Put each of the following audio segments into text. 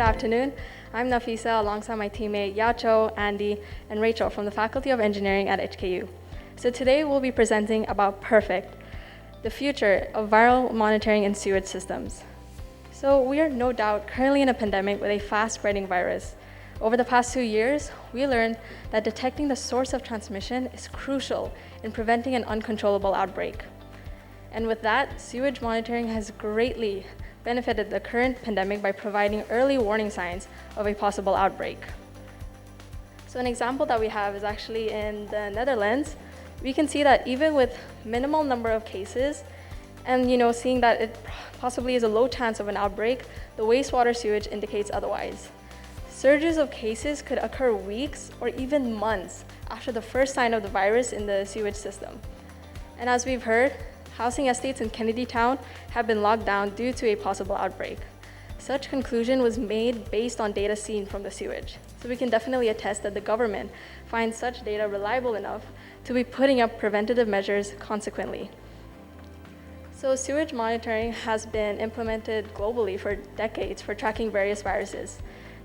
afternoon. I'm Nafisa alongside my teammate Yacho, Andy, and Rachel from the Faculty of Engineering at HKU. So today we'll be presenting about Perfect, the future of viral monitoring in sewage systems. So we are no doubt currently in a pandemic with a fast-spreading virus. Over the past 2 years, we learned that detecting the source of transmission is crucial in preventing an uncontrollable outbreak. And with that, sewage monitoring has greatly benefited the current pandemic by providing early warning signs of a possible outbreak. So an example that we have is actually in the Netherlands. We can see that even with minimal number of cases, and seeing that it possibly is a low chance of an outbreak, the wastewater sewage indicates otherwise. Surges of cases could occur weeks or even months after the first sign of the virus in the sewage system. And as we've heard, housing estates in Kennedy Town have been locked down due to a possible outbreak. Such conclusion was made based on data seen from the sewage. So we can definitely attest that the government finds such data reliable enough to be putting up preventative measures consequently. So sewage monitoring has been implemented globally for decades for tracking various viruses.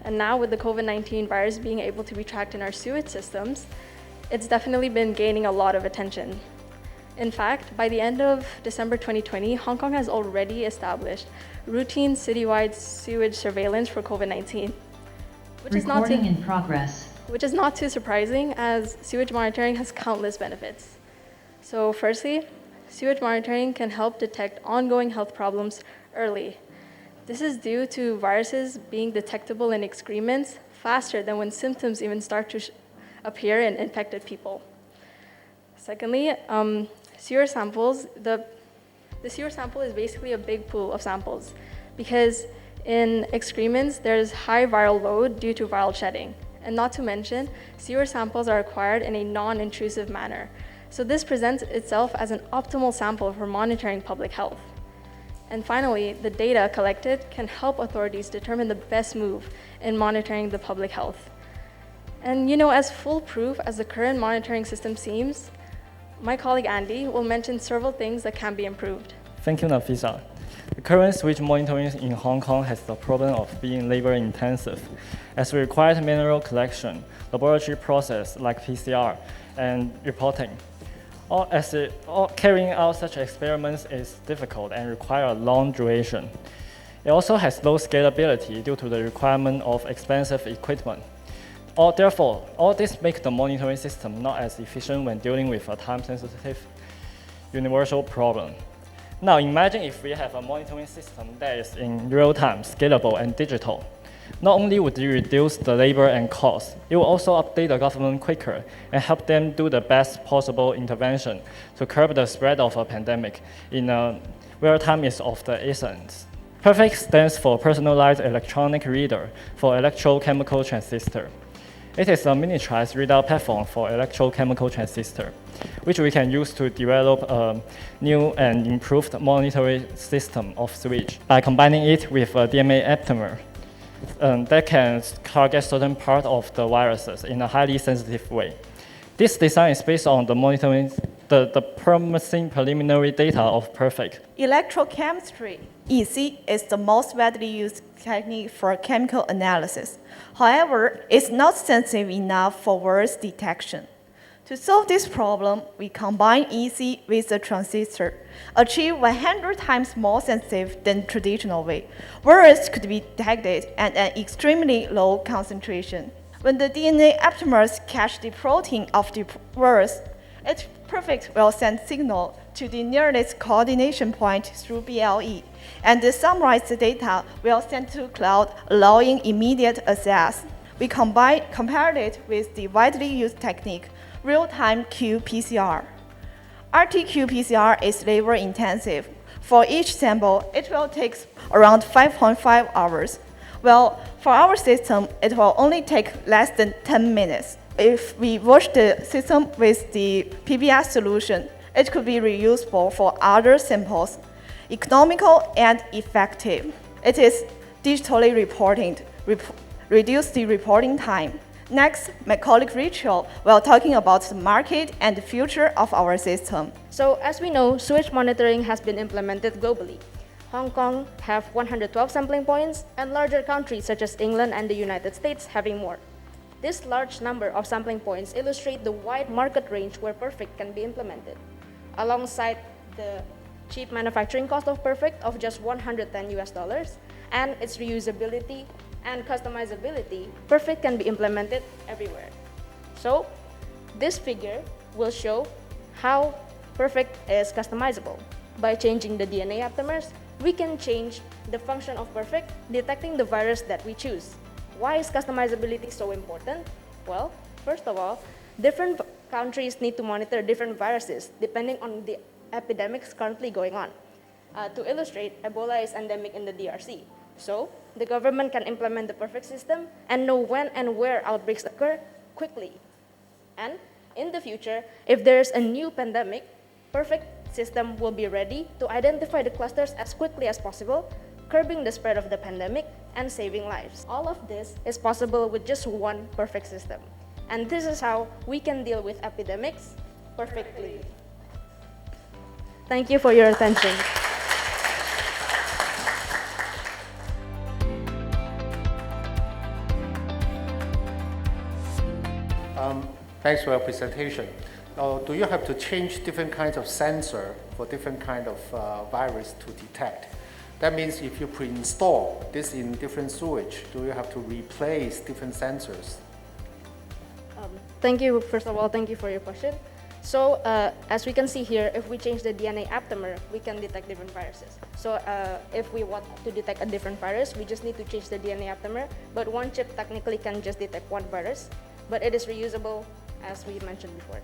And now with the COVID-19 virus being able to be tracked in our sewage systems, it's definitely been gaining a lot of attention. In fact, by the end of December 2020, Hong Kong has already established routine citywide sewage surveillance for COVID-19, which is not too surprising as sewage monitoring has countless benefits. So firstly, sewage monitoring can help detect ongoing health problems early. This is due to viruses being detectable in excrements faster than when symptoms even start to appear in infected people. Secondly, sewer samples, the sewer sample is basically a big pool of samples because in excrements, there's high viral load due to viral shedding. And not to mention, sewer samples are acquired in a non-intrusive manner. So this presents itself as an optimal sample for monitoring public health. And finally, the data collected can help authorities determine the best move in monitoring the public health. And as foolproof as the current monitoring system seems, my colleague Andy will mention several things that can be improved. Thank you, Nafisa. The current sewage monitoring in Hong Kong has the problem of being labor-intensive, as it requires manual collection, laboratory process like PCR, and reporting. Carrying out such experiments is difficult and requires a long duration. It also has low scalability due to the requirement of expensive equipment. Therefore, all this makes the monitoring system not as efficient when dealing with a time-sensitive universal problem. Now imagine if we have a monitoring system that is in real time, scalable, and digital. Not only would it reduce the labor and cost, it will also update the government quicker and help them do the best possible intervention to curb the spread of a pandemic in a where time is of the essence. Perfect stands for Personalized Electronic Reader for Electrochemical Transistor. It is a miniaturized readout platform for electrochemical transistor, which we can use to develop a new and improved monitoring system of sewage by combining it with a DNA aptamer that can target certain part of the viruses in a highly sensitive way. This design is based on the monitoring the promising preliminary data of Perfect. Electrochemistry, EC, is the most widely used technique for chemical analysis. However, it's not sensitive enough for virus detection. To solve this problem, we combine EC with the transistor, achieve 100 times more sensitive than traditional way. Virus could be detected at an extremely low concentration. When the DNA aptamers catch the protein of the virus, it Perfect will send signal to the nearest coordination point through BLE, and the summarized data will send to cloud, allowing immediate access. We compared it with the widely used technique, real-time qPCR. RT-qPCR is labor-intensive. For each sample, it will take around 5.5 hours. Well, for our system, it will only take less than 10 minutes. If we wash the system with the PBS solution, it could be reusable for other samples, economical and effective. It is digitally reported, reduce the reporting time. Next, my colleague Rachel will talking about the market and the future of our system. So as we know, sewage monitoring has been implemented globally. Hong Kong have 112 sampling points, and larger countries such as England and the United States having more. This large number of sampling points illustrate the wide market range where Perfect can be implemented. Alongside the cheap manufacturing cost of Perfect of just $110 and its reusability and customizability, Perfect can be implemented everywhere. So, this figure will show how Perfect is customizable. By changing the DNA aptamers, we can change the function of Perfect, detecting the virus that we choose. Why is customizability so important? Well, first of all, different countries need to monitor different viruses depending on the epidemics currently going on. To illustrate, Ebola is endemic in the DRC. So, the government can implement the Perfect system and know when and where outbreaks occur quickly. And in the future, if there's a new pandemic, Perfect system will be ready to identify the clusters as quickly as possible, curbing the spread of the pandemic and saving lives. All of this is possible with just one Perfect system. And this is how we can deal with epidemics perfectly. Thank you for your attention. Thanks for your presentation. Now, do you have to change different kinds of sensor for different kind of virus to detect? That means if you pre-install this in different sewage, do you have to replace different sensors? Thank you, first of all, thank you for your question. So, as we can see here, if we change the DNA aptamer, we can detect different viruses. So, if we want to detect a different virus, we just need to change the DNA aptamer, but one chip technically can just detect one virus, but it is reusable, as we mentioned before.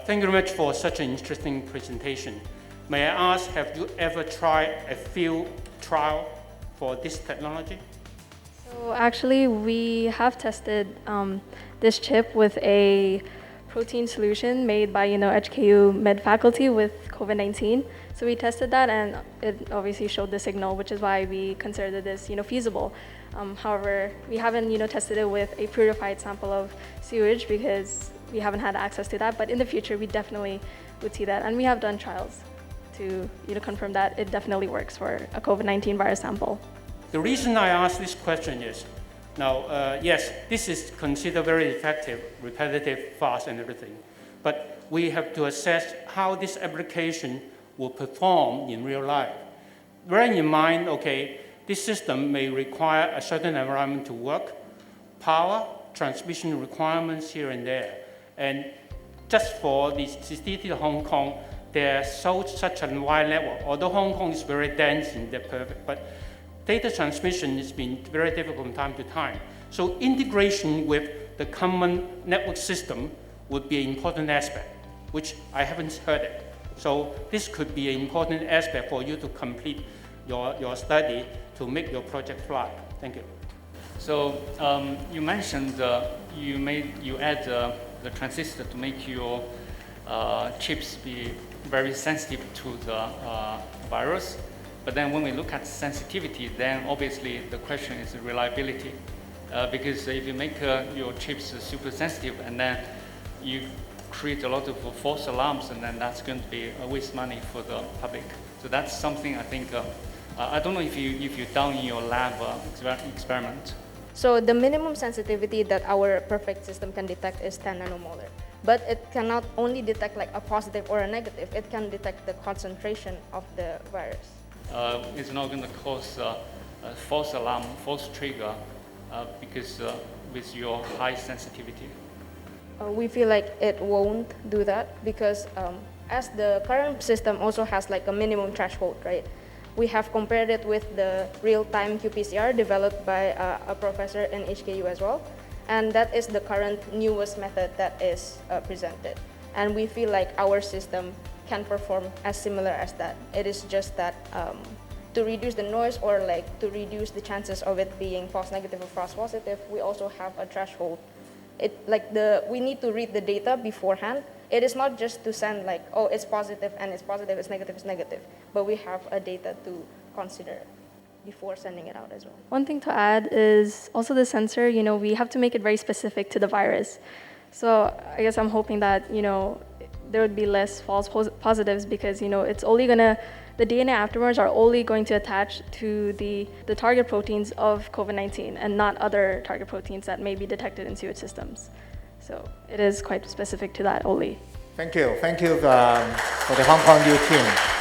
Thank you very much for such an interesting presentation. May I ask, have you ever tried a field trial for this technology? So actually, we have tested this chip with a protein solution made by HKU med faculty with COVID-19. So we tested that, and it obviously showed the signal, which is why we considered this feasible. However, we haven't tested it with a purified sample of sewage because we haven't had access to that. But in the future, we definitely would see that, and we have done trials to confirm that it definitely works for a COVID-19 virus sample. The reason I ask this question is, now, yes, this is considered very effective, repetitive, fast, and everything. But we have to assess how this application will perform in real life. Bearing in mind, okay, this system may require a certain environment to work, power, transmission requirements here and there. And just for the city of Hong Kong, there's such a wide network. Although Hong Kong is very dense in the perfect, but data transmission has been very difficult from time to time. So integration with the common network system would be an important aspect, which I haven't heard it. So this could be an important aspect for you to complete your study to make your project fly. Thank you. So you mentioned you add the transistor to make your chips be very sensitive to the virus. But then when we look at sensitivity, then obviously the question is reliability. Because if you make your chips super sensitive and then you create a lot of false alarms, and then that's going to be a waste money for the public. So that's something I think, I don't know if you've done in your lab experiment. So the minimum sensitivity that our Perfect system can detect is 10 nanomolar. But it cannot only detect like a positive or a negative, it can detect the concentration of the virus. It's not going to cause a false alarm, false trigger, because with your high sensitivity. We feel like it won't do that because as the current system also has like a minimum threshold, right? We have compared it with the real-time qPCR developed by a professor in HKU as well. And that is the current newest method that is presented. And we feel like our system can perform as similar as that. It is just that to reduce the noise or like to reduce the chances of it being false negative or false positive, we also have a threshold. We need to read the data beforehand. It is not just to send like, oh, it's positive and it's positive, it's negative, but we have a data to consider before sending it out as well. One thing to add is also the sensor, we have to make it very specific to the virus. So I guess I'm hoping that, there would be less false positives because, it's only going to the DNA afterwards are only going to attach to the target proteins of COVID-19 and not other target proteins that may be detected in sewage systems. So it is quite specific to that only. Thank you. Thank you for the Hong Kong U team.